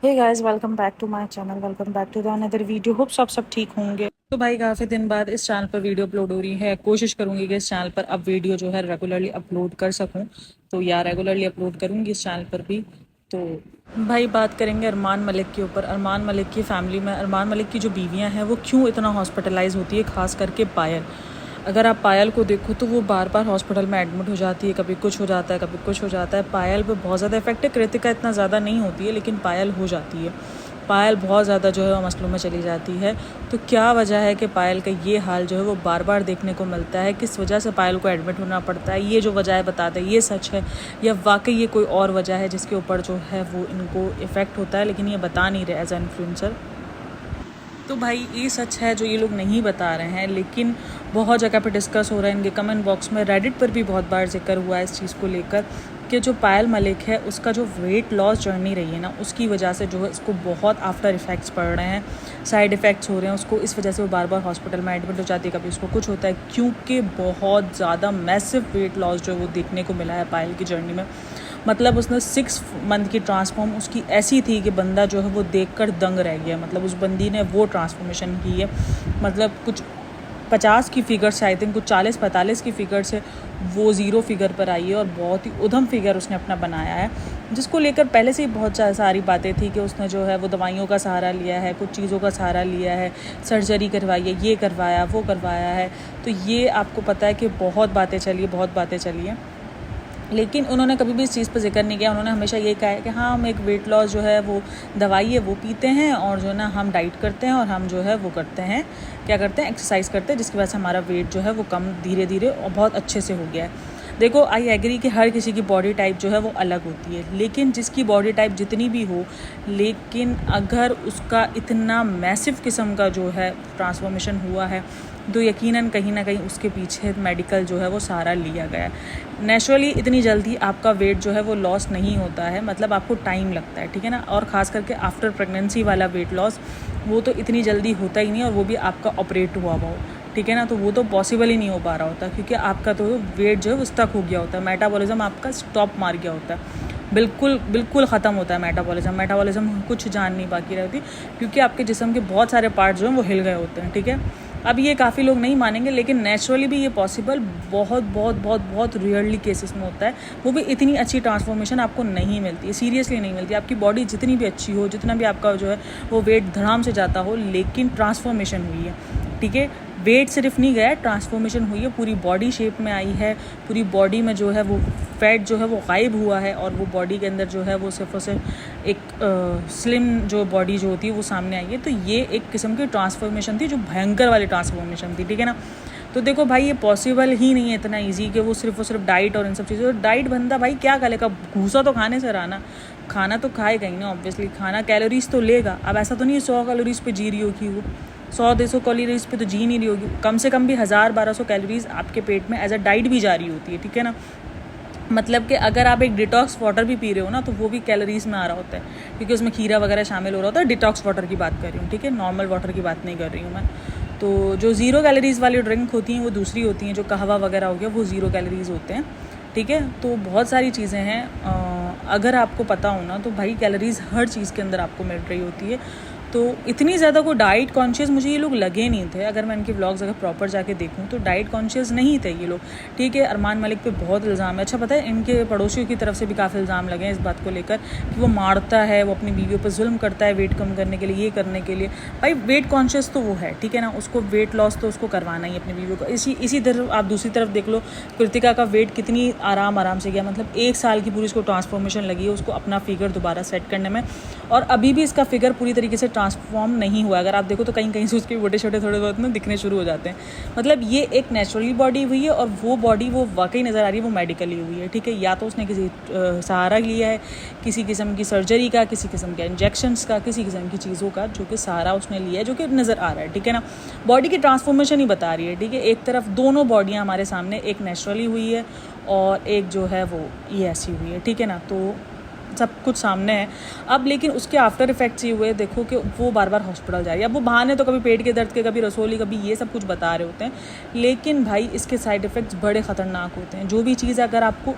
Hey guys, welcome back to my channel. Welcome back to the another video. Hope सब ठीक होंगे। तो भाई काफ़ी दिन बाद इस चैनल पर वीडियो अपलोड हो रही है। कोशिश करूंगी कि इस चैनल पर अब वीडियो जो है रेगुलरली अपलोड कर सकूं। तो या रेगुलरली अपलोड करूंगी इस चैनल पर भी। तो भाई बात करेंगे अरमान मलिक के ऊपर। अरमान मलिक की फैमिली में अरमान मलिक की जो बीवियां हैं वो क्यों इतना हॉस्पिटलाइज होती है, खास करके पायल। अगर आप पायल को देखो तो वो बार बार हॉस्पिटल में एडमिट हो जाती है, कभी कुछ हो जाता है कभी कुछ हो जाता है। पायल पे बहुत ज़्यादा इफेक्ट है, कृतिका इतना ज़्यादा नहीं होती है लेकिन पायल हो जाती है। पायल बहुत ज़्यादा जो है वो मसलों में चली जाती है। तो क्या वजह है कि पायल का ये हाल जो है वो बार बार देखने को मिलता है? किस वजह से पायल को एडमिट होना पड़ता है? ये जो वजह है बता दें, ये सच है या वाकई ये कोई और वजह है जिसके ऊपर जो है वो इनको इफ़ेक्ट होता है, लेकिन ये बता नहीं रहे एज ए इन्फ्लुएंसर। तो भाई ये सच है जो ये लोग नहीं बता रहे हैं, लेकिन बहुत जगह पे डिस्कस हो रहा है। इनके कमेंट बॉक्स में, रेडिट पर भी बहुत बार जिक्र हुआ है इस चीज़ को लेकर कि जो पायल मलिक है उसका जो वेट लॉस जर्नी रही है ना, उसकी वजह से जो है इसको बहुत आफ्टर इफ़ेक्ट्स पड़ रहे हैं, साइड इफ़ेक्ट्स हो रहे हैं उसको। इस वजह से वो बार बार हॉस्पिटल में एडमिट हो जाती है, कभी उसको कुछ होता है, क्योंकि बहुत ज़्यादा मैसिव वेट लॉस जो है वो देखने को मिला है पायल की जर्नी में। मतलब उसने 6 मंथ की ट्रांसफॉर्म उसकी ऐसी थी कि बंदा जो है वो देखकर दंग रह गया। मतलब उस बंदी ने वो ट्रांसफॉर्मेशन की है। मतलब कुछ 50 की फिगर से, आई थिंक कुछ 40-45 की फिगर से वो ज़ीरो फिगर पर आई है और बहुत ही उधम फिगर उसने अपना बनाया है, जिसको लेकर पहले से ही बहुत सारी बातें थी कि उसने जो है वो दवाइयों का सहारा लिया है, कुछ चीज़ों का सहारा लिया है, सर्जरी करवाई है, ये करवाया वो करवाया है। तो ये आपको पता है कि बहुत बातें चली है, बहुत बातें चली हैं, लेकिन उन्होंने कभी भी इस चीज़ पर जिक्र नहीं किया। उन्होंने हमेशा ये कहा है कि हाँ, हम एक वेट लॉस जो है वो दवाई है वो पीते हैं, और जो है ना हम डाइट करते हैं, और हम जो है वो करते हैं, क्या करते हैं, एक्सरसाइज करते हैं, जिसकी वजह से हमारा वेट जो है वो कम धीरे धीरे और बहुत अच्छे से हो गया है। देखो, आई एग्री कि हर किसी की बॉडी टाइप जो है वो अलग होती है, लेकिन जिसकी बॉडी टाइप जितनी भी हो, लेकिन अगर उसका इतना मैसिव किस्म का जो है ट्रांसफॉर्मेशन हुआ है तो यकीनन कहीं ना कहीं उसके पीछे मेडिकल जो है वो सहारा लिया गया है। नेचुरली इतनी जल्दी आपका वेट जो है वो लॉस नहीं होता है, मतलब आपको टाइम लगता है, ठीक है ना। और ख़ास करके आफ्टर प्रेगनेंसी वाला वेट लॉस वो तो इतनी जल्दी होता ही नहीं, और वो भी आपका ऑपरेट हुआ हो, ठीक है ना। तो वो तो पॉसिबल ही नहीं हो पा रहा होता, क्योंकि आपका तो वेट जो है वो स्टक हो गया होता है, मेटाबॉलिज्म आपका स्टॉप मार गया होता है, बिल्कुल बिल्कुल ख़त्म होता है मेटाबॉलिज्म कुछ जान नहीं बाकी रहती, क्योंकि आपके जिस्म के बहुत सारे पार्ट जो हैं वो हिल गए होते हैं, ठीक है। अब ये काफ़ी लोग नहीं मानेंगे, लेकिन नेचुरली भी ये पॉसिबल बहुत बहुत बहुत बहुत रेयरली केसेस में होता है। वो भी इतनी अच्छी ट्रांसफॉर्मेशन आपको नहीं मिलती है, सीरियसली नहीं मिलती। आपकी बॉडी जितनी भी अच्छी हो, जितना भी आपका जो है वो वेट धड़ाम से जाता हो, लेकिन ट्रांसफॉर्मेशन हुई है, ठीक है। वेट सिर्फ नहीं गया, ट्रांसफॉर्मेशन हुई है, पूरी बॉडी शेप में आई है, पूरी बॉडी में जो है वो फैट जो है वो गायब हुआ है, और वो बॉडी के अंदर जो है वो सिर्फ और सिर्फ एक स्लिम जो बॉडी जो होती है वो सामने आई है। तो ये एक किस्म की ट्रांसफॉर्मेशन थी, जो भयंकर वाली ट्रांसफॉर्मेशन थी, ठीक है ना। तो देखो भाई, ये पॉसिबल ही नहीं है इतना ईजी कि वो सिर्फ डाइट और इन सब चीज़ों, डाइट बंदा भाई क्या करेगा, घूसा तो खाने से रहा ना, खाना तो खाएगा ही ना, ऑब्वियसली खाना कैलोरीज तो लेगा। अब ऐसा तो नहीं है 100 कैलोरीज पे जी रही होगी वो, 100-200 कैलोरीज पे तो जी नहीं रही होगी, कम से कम भी 1000-1200 कैलोरीज आपके पेट में एज अ डाइट भी जा रही होती है, ठीक है ना। मतलब कि अगर आप एक डिटॉक्स वाटर भी पी रहे हो ना, तो वो भी कैलोरीज में आ रहा होता है, क्योंकि उसमें खीरा वगैरह शामिल हो रहा होता है। डिटॉक्स वाटर की बात कर रही हूँ, ठीक है, नॉर्मल वाटर की बात नहीं कर रही हूँ मैं। तो जो ज़ीरो कैलोरीज़ वाली ड्रिंक होती हैं वो दूसरी होती हैं, जो कहवा वगैरह हो गया वो ज़ीरो कैलोरीज़ होते हैं, ठीक है। तो बहुत सारी चीज़ें हैं, अगर आपको पता हो ना तो भाई कैलोरीज़ हर चीज़ के अंदर आपको मिल रही होती है। तो इतनी ज़्यादा को डाइट कॉन्शियस मुझे ये लोग लगे नहीं थे। अगर मैं इनके व्लॉग्स अगर प्रॉपर जाके देखूँ तो डाइट कॉन्शियस नहीं थे ये लोग, ठीक है। अरमान मलिक पे बहुत इल्ज़ाम है। अच्छा पता है, इनके पड़ोसियों की तरफ से भी काफ़ी इल्ज़ाम लगे हैं इस बात को लेकर कि वो मारता है, वो अपनी बीवियों पर जुल्म करता है वेट कम करने के लिए, ये करने के लिए। भाई वेट कॉन्शियस तो वो है, ठीक है ना, उसको वेट लॉस तो उसको करवाना ही अपनी बीवियों को। इसी तरफ आप दूसरी तरफ देख लो, कृतिका का वेट कितनी आराम से गया, मतलब 1 साल की पूरी उसको ट्रांसफॉर्मेशन लगी है उसको अपना फिगर दोबारा सेट करने में, और अभी भी इसका फिगर पूरी तरीके से ट्रांसफॉर्म नहीं हुआ। अगर आप देखो तो कहीं कहीं से उसके छोटे छोटे थोड़े बहुत ना दिखने शुरू हो जाते हैं। मतलब ये एक नेचुरली बॉडी हुई है, और वो बॉडी वो वाकई नज़र आ रही है वो मेडिकली हुई है, ठीक है। या तो उसने किसी सहारा लिया है, किसी किस्म की सर्जरी का, किसी किस्म के इंजेक्शंस का, किसी किस्म की चीज़ों का, जो कि सहारा उसने लिया है, जो कि नज़र आ रहा है, ठीक है ना। बॉडी की ट्रांसफॉर्मेशन ही बता रही है, ठीक है। एक तरफ दोनों बॉडियाँ हमारे सामने, एक नेचुरली हुई है और एक जो है वो ये ऐसी हुई है, ठीक है ना। तो सब कुछ सामने है अब, लेकिन उसके आफ्टर इफेक्ट्स ये हुए, देखो कि वो बार बार हॉस्पिटल जा रही है। अब वो बहाने तो कभी पेट के दर्द के, कभी रसोली, कभी ये सब कुछ बता रहे होते हैं, लेकिन भाई इसके साइड इफ़ेक्ट्स बड़े ख़तरनाक होते हैं। जो भी चीज़ अगर आपको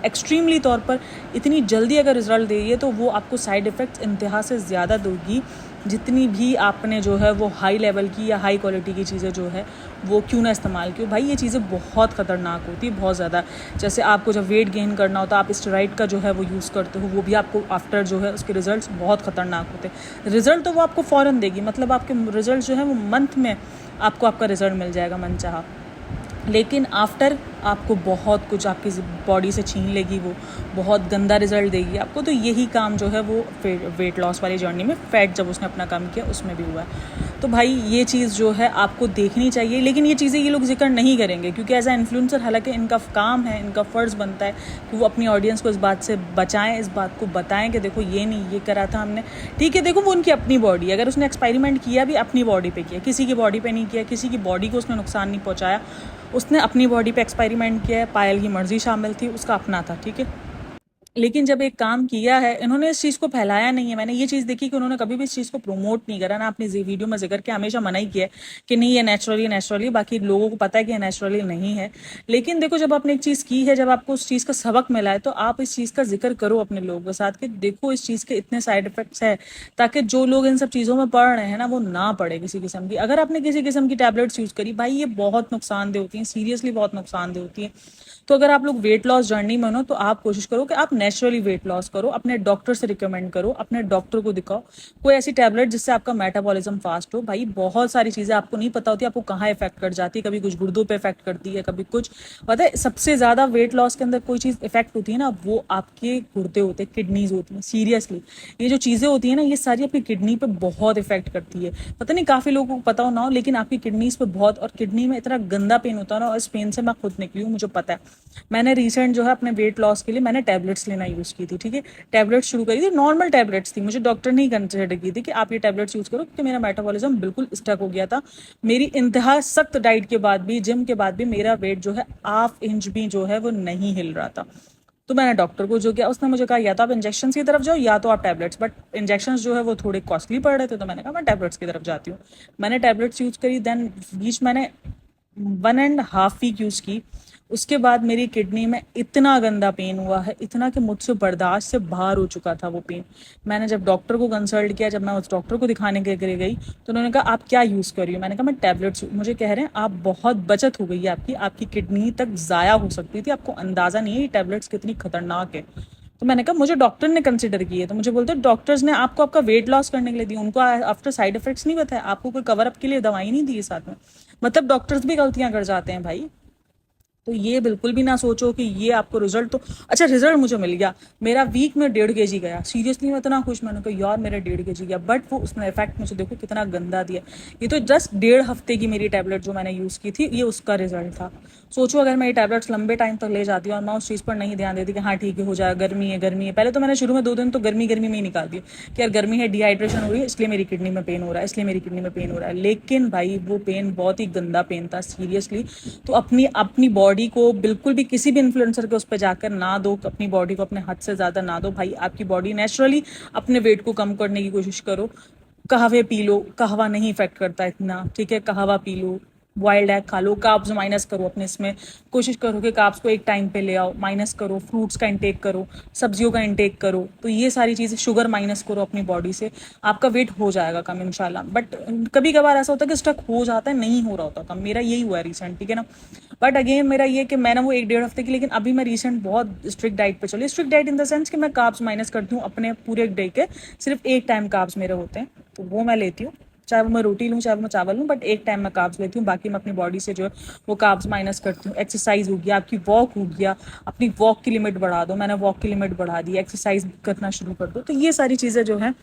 एक्सट्रीमली तौर पर इतनी जल्दी अगर रिजल्ट दे रही है तो वो आपको साइड इफ़ेक्ट्स इंतहा से ज़्यादा दोगी जितनी भी आपने जो है वो हाई लेवल की या हाई क्वालिटी की चीज़ें जो है वो क्यों ना इस्तेमाल की। भाई ये चीज़ें बहुत ख़तरनाक होती है, बहुत ज़्यादा। जैसे आपको जब वेट गेन करना होता है आप स्टेरॉइड का जो है वो यूज़ करते हो, वो भी आपको आफ्टर जो है उसके रिजल्ट्स बहुत ख़तरनाक होते हैं। रिजल्ट तो वो आपको फ़ौरन देगी, मतलब आपके रिजल्ट जो है वो मंथ में आपको आपका रिजल्ट मिल जाएगा मनचाहा, लेकिन आफ्टर आपको बहुत कुछ आपकी बॉडी से छीन लेगी, वो बहुत गंदा रिजल्ट देगी आपको। तो यही काम जो है वो वेट लॉस वाली जर्नी में फैट जब उसने अपना काम किया उसमें भी हुआ है। तो भाई ये चीज़ जो है आपको देखनी चाहिए, लेकिन ये चीज़ें ये लोग जिक्र नहीं करेंगे क्योंकि एज अ इन्फ्लुएंसर हालांकि इनका काम है, इनका फ़र्ज़ बनता है कि वो अपनी ऑडियंस को इस बात से बचाएं, इस बात को बताएं कि देखो ये नहीं, ये करा था हमने, ठीक है। देखो वो उनकी अपनी बॉडी है, अगर उसने एक्सपेरिमेंट किया भी अपनी बॉडी पे किया, किसी की बॉडी पे नहीं किया, किसी की बॉडी को उसने नुकसान नहीं पहुंचाया, उसने अपनी बॉडी पे एक्सपेरिमेंट किया है, पायल की मर्जी शामिल थी, उसका अपना था, ठीक है। लेकिन जब एक काम किया है इन्होंने, इस चीज़ को फैलाया नहीं है। मैंने ये चीज़ देखी कि उन्होंने कभी भी इस चीज़ को प्रमोट नहीं करा ना, अपनी वीडियो में जिक्र के हमेशा मना ही किया है कि नहीं ये नेचुरली, बाकी लोगों को पता है कि ये नेचुरली नहीं है। लेकिन देखो जब आपने एक चीज़ की है, जब आपको उस चीज़ का सबक मिला है तो आप इस चीज़ का जिक्र करो अपने लोगों के साथ कि देखो इस चीज़ के इतने साइड इफेक्ट्स है, ताकि जो लोग इन सब चीज़ों में पढ़ रहे हैं ना वो ना पड़े किसी किस्म की। अगर आपने किसी किस्म की टैबलेट्स यूज़ करी, भाई ये बहुत नुकसानदेह होती हैं, सीरियसली बहुत नुकसानदेह होती है। तो अगर आप लोग वेट लॉस जर्नी में हो तो आप कोशिश करो कि आप नेचुरली वेट लॉस करो, अपने डॉक्टर से रिकमेंड करो, अपने डॉक्टर को दिखाओ कोई ऐसी टैबलेट जिससे आपका मेटाबॉलिज्म फास्ट हो। भाई बहुत सारी चीज़ें आपको नहीं पता होती, आपको कहाँ इफेक्ट कर जाती है, कभी कुछ गुर्दों पे इफेक्ट करती है, कभी कुछ। पता है सबसे ज़्यादा वेट लॉस के अंदर कोई चीज़ इफेक्ट होती है ना, वो आपके गुर्दे होते हैं, किडनीज होती हैं। सीरियसली ये जो चीज़ें होती है ना, ये सारी आपकी किडनी पे बहुत इफेक्ट करती है। पता नहीं काफ़ी लोगों को पता हो ना हो, लेकिन आपकी किडनीज पे बहुत, और किडनी में इतना गंदा पेन होता है ना, और इस पेन से मैं खुद निकली हूँ, मुझे पता है। मैंने रिसेंट जो है अपने वेट लॉस के लिए मैंने टैबलेट्स लेना यूज़ की थी, ठीक है। टैबलेट्स शुरू करी थी, नॉर्मल टैबलेट्स थी, मुझे डॉक्टर ने ही कंसिडर की थी कि आप ये टैबलेट्स यूज़ करो, क्योंकि मेरा मेटाबॉलिज्म बिल्कुल स्टक हो गया था। मेरी इंतहा सख्त डाइट के बाद भी, जिम के बाद भी मेरा वेट जो है हाफ इंच भी जो है वो नहीं हिल रहा था। तो मैंने डॉक्टर को जो किया, उसने मुझे कहा या तो आप इंजेक्शन की तरफ जाओ या तो आप टैबलेट्स, बट इंजेक्शन जो है वो थोड़े कॉस्टली पड़ रहे थे, तो मैंने कहा मैं टैबलेट्स की तरफ जाती हूँ। मैंने टैबलेट्स यूज़ करी, देन बीच मैंने 1.5 वीक यूज़ की। उसके बाद मेरी किडनी में इतना गंदा पेन हुआ है, इतना कि मुझसे बर्दाश्त से बाहर हो चुका था वो पेन। मैंने जब डॉक्टर को कंसल्ट किया, जब मैं उस डॉक्टर को दिखाने के लिए गई तो उन्होंने कहा आप क्या यूज़ कर रही हो। मैंने कहा मैं टैबलेट्स। मुझे कह रहे हैं आप बहुत बचत हो गई है आपकी, आपकी किडनी तक ज़ाया हो सकती थी, आपको अंदाज़ा नहीं है ये टैबलेट्स कितनी खतरनाक है। तो मैंने कहा मुझे डॉक्टर ने कंसिडर की है, तो मुझे बोलते डॉक्टर्स ने आपको आपका वेट लॉस करने के लिए दी, उनको आफ्टर साइड इफेक्ट्स नहीं बताया, आपको कोई कवर अप के लिए दवाई नहीं दी है साथ में। मतलब डॉक्टर्स भी गलतियां कर जाते हैं भाई। तो ये बिल्कुल भी ना सोचो कि ये आपको रिजल्ट तो, अच्छा रिजल्ट मुझे मिल गया, मेरा वीक में 1.5 kg गया। सीरियसली मैं इतना खुश, मैंने कहा यार मेरा 1.5 kg गया, बट वो उसने इफेक्ट मुझे देखो कितना गंदा दिया। ये तो जस्ट 1.5 हफ्ते की मेरी टैबलेट जो मैंने यूज़ की थी, ये उसका रिजल्ट था। सोचो अगर मैं ये टैबलेट्स लंबे टाइम तक ले जाती हूँ और मैं उस चीज़ पर नहीं ध्यान देती कि हाँ ठीक है हो जाएगा, गर्मी है गर्मी है। पहले तो मैंने शुरू में 2 दिन तो गर्मी गर्मी में ही निकाल दिया कि यार गर्मी है, डिहाइड्रेशन हो रही है, इसलिए मेरी किडनी में पेन हो रहा है, इसलिए मेरी किडनी में पेन हो रहा है। लेकिन भाई वो पेन बहुत ही गंदा पेन था सीरियसली। तो अपनी अपनी बॉडी को बिल्कुल भी किसी भी इन्फ्लुएंसर के उस पर जाकर ना दो, अपनी बॉडी को अपने हद से ज़्यादा ना दो। भाई आपकी बॉडी नेचुरली अपने वेट को कम करने की कोशिश करो। कहवे पी लो, कहवा नहीं इफेक्ट करता इतना, ठीक है। कहवा पी लो, वाइल्ड एग खा लो, कार्ब्स माइनस करो अपने इसमें, कोशिश करो कि कार्ब्स को एक टाइम पे ले आओ, माइनस करो, फ्रूट्स का इंटेक करो, सब्जियों का इंटेक करो। तो ये सारी चीज़ें, शुगर माइनस करो अपनी बॉडी से, आपका वेट हो जाएगा कम इंशाल्लाह। बट कभी कभार ऐसा होता है कि स्टक हो जाता है, नहीं हो रहा होता कम, मेरा यही हुआ है रिसेंट, ठीक है ना। बट अगेन मेरा ये कि मैंने वो 1-1.5 हफ्ते की, लेकिन अभी मैं रिसेंट बहुत स्ट्रिक्ट डाइट पे चली। Strict diet in the sense कि मैं कार्ब्स माइनस करती हूँ अपने पूरे डे के, सिर्फ एक टाइम कार्ब्स मेरे होते हैं तो वो मैं लेती हूँ, चाहे वो मैं रोटी लूँ चाहे वो मैं चावल लूँ, बट एक टाइम मैं कार्ब्स लेती हूँ। बाकी मैं अपनी बॉडी से जो है वो कार्ब्स माइनस करती हूँ। एक्सरसाइज हो गया, आपकी वॉक हो गया, अपनी वॉक की लिमिट बढ़ा दो, मैंने वॉक की लिमिट बढ़ा दी, एक्सरसाइज करना शुरू कर दो। तो ये सारी चीज़ें जो है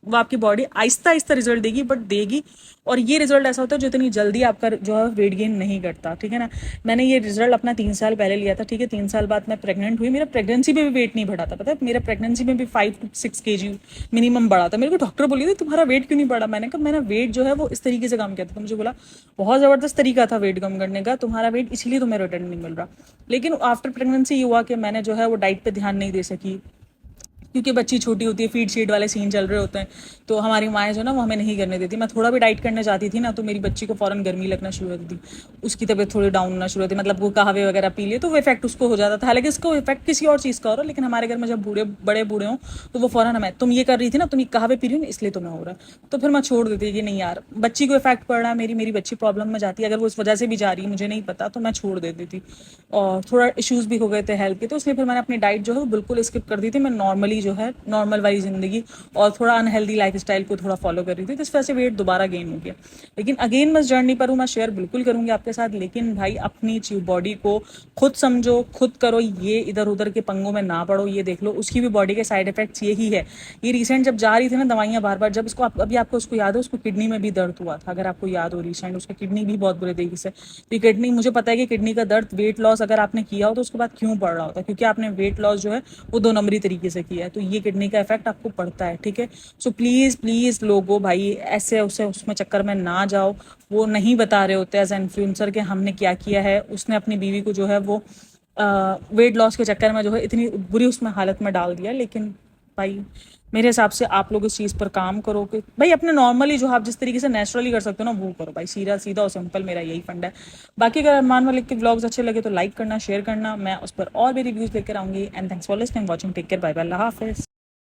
वो आपकी बॉडी आहिस्ता आहिस्ता रिजल्ट देगी, बट देगी। और ये रिजल्ट ऐसा होता है जो इतनी जल्दी आपका जो है वेट गेन नहीं करता, ठीक है ना। मैंने ये रिजल्ट अपना 3 साल पहले लिया था, ठीक है। 3 साल बाद मैं प्रेग्नेंट हुई, मेरा प्रेगनेंसी में भी वेट नहीं बढ़ा था, पता है मेरा प्रेगनेंसी में भी 5 to 6 kg मिनिमम बढ़ा था। मेरे को डॉक्टर बोली थी तुम्हारा वेट क्यों नहीं बढ़ा। मैंने कहा मेरा वेट जो है वो इस तरीके से कम किया था। तो मुझे बोला बहुत ज़बरदस्त तरीका था वेट कम करने का, तुम्हारा वेट इसीलिए तुम्हें रिटर्न नहीं मिल रहा। लेकिन आफ्टर प्रेगनेंसी ये हुआ कि मैंने जो है वो डाइट पर ध्यान नहीं दे सकी, क्योंकि बच्ची छोटी होती है, फीड शीड वाले सीन चल रहे होते हैं, तो हमारी माएँ जो ना वो हमें नहीं करने देती। मैं थोड़ा भी डाइट करने जाती थी ना, तो मेरी बच्ची को फ़ौरन गर्मी लगना शुरू हो जाती थी, उसकी तबीयत थोड़ी डाउन होना शुरू होती, मतलब वो कहवे वगैरह पी लिए तो वो इफेक्ट उसको हो जाता था। हालांकि इसको इफेक्ट किसी और चीज़ का हो रहा है, लेकिन हमारे घर में जब बड़े बूढ़े हों तो वो फ़ौरन हमें, तुम ये कर रही थी ना, तुम ये कहवे पी रही हो ना, इसलिए तुम्हें हो रहा है। तो फिर मैं छोड़ देती कि नहीं यार, बच्ची को इफेक्ट पड़ रहा है, मेरी मेरी बच्ची प्रॉब्लम में जाती है, अगर वो इस वजह से भी जा रही है मुझे नहीं पता, तो मैं छोड़ देती थी। और थोड़ा इश्यूज़ भी हो गए थे हेल्थ के, तो इसलिए फिर मैंने अपनी डाइट जो है वो बिल्कुल स्किप कर दी थी। मैं नॉर्मली जो है नॉर्मल वाली ज़िंदगी और थोड़ा अनहेल्दी लाइफस्टाइल को थोड़ा फॉलो कर रही थी, तो इस वजह से वेट दोबारा गेन हो गया। लेकिन अगेन मैं जर्नी पर हूँ, मैं शेयर बिल्कुल करूँगी आपके साथ, लेकिन भाई अपनी बॉडी को खुद समझो, खुद करो, ये इधर उधर के पंगों में ना पड़ो। ये देख लो उसकी भी बॉडी के साइड इफेक्ट्स यही है। ये रिसेंट जब जा रही थी ना दवाइयाँ बार बार, जब इसको अभी आपको उसको याद है, उसको किडनी में भी दर्द हुआ था, अगर आपको याद हो, रिसेंट उसका किडनी भी बहुत बुरे तरीके से, तो किडनी, मुझे पता है कि किडनी का दर्द, वेट लॉस अगर आपने किया हो तो उसके बाद क्यों पड़ रहा होता है, क्योंकि आपने वेट लॉस जो है वो 2 नंबरी तरीके से किया है, तो ये किडनी का इफेक्ट आपको पड़ता है, ठीक है। सो प्लीज़ प्लीज़ लोगो भाई ऐसे उसे उसमें चक्कर में ना जाओ। वो नहीं बता रहे होते एज ए इन्फ्लुएंसर कि हमने क्या किया है, उसने अपनी बीवी को जो है वो वेट लॉस के चक्कर में जो है इतनी बुरी उसमें हालत में डाल दिया। लेकिन भाई मेरे हिसाब से आप लोग इस चीज़ पर काम करो कि भाई अपने नॉर्मली जो आप जिस तरीके से नेचुरली कर सकते हो ना वो करो भाई, सीधा सीधा और सिंपल, मेरा यही फंड है। बाकी अगर अरमान मलिक के व्लॉग्स अच्छे लगे तो लाइक करना, शेयर करना, मैं उस पर और भी रिव्यूज़ लेकर आऊँगी। And thanks for listening, watching, take care, bye bye, अल्लाह हाफिज़।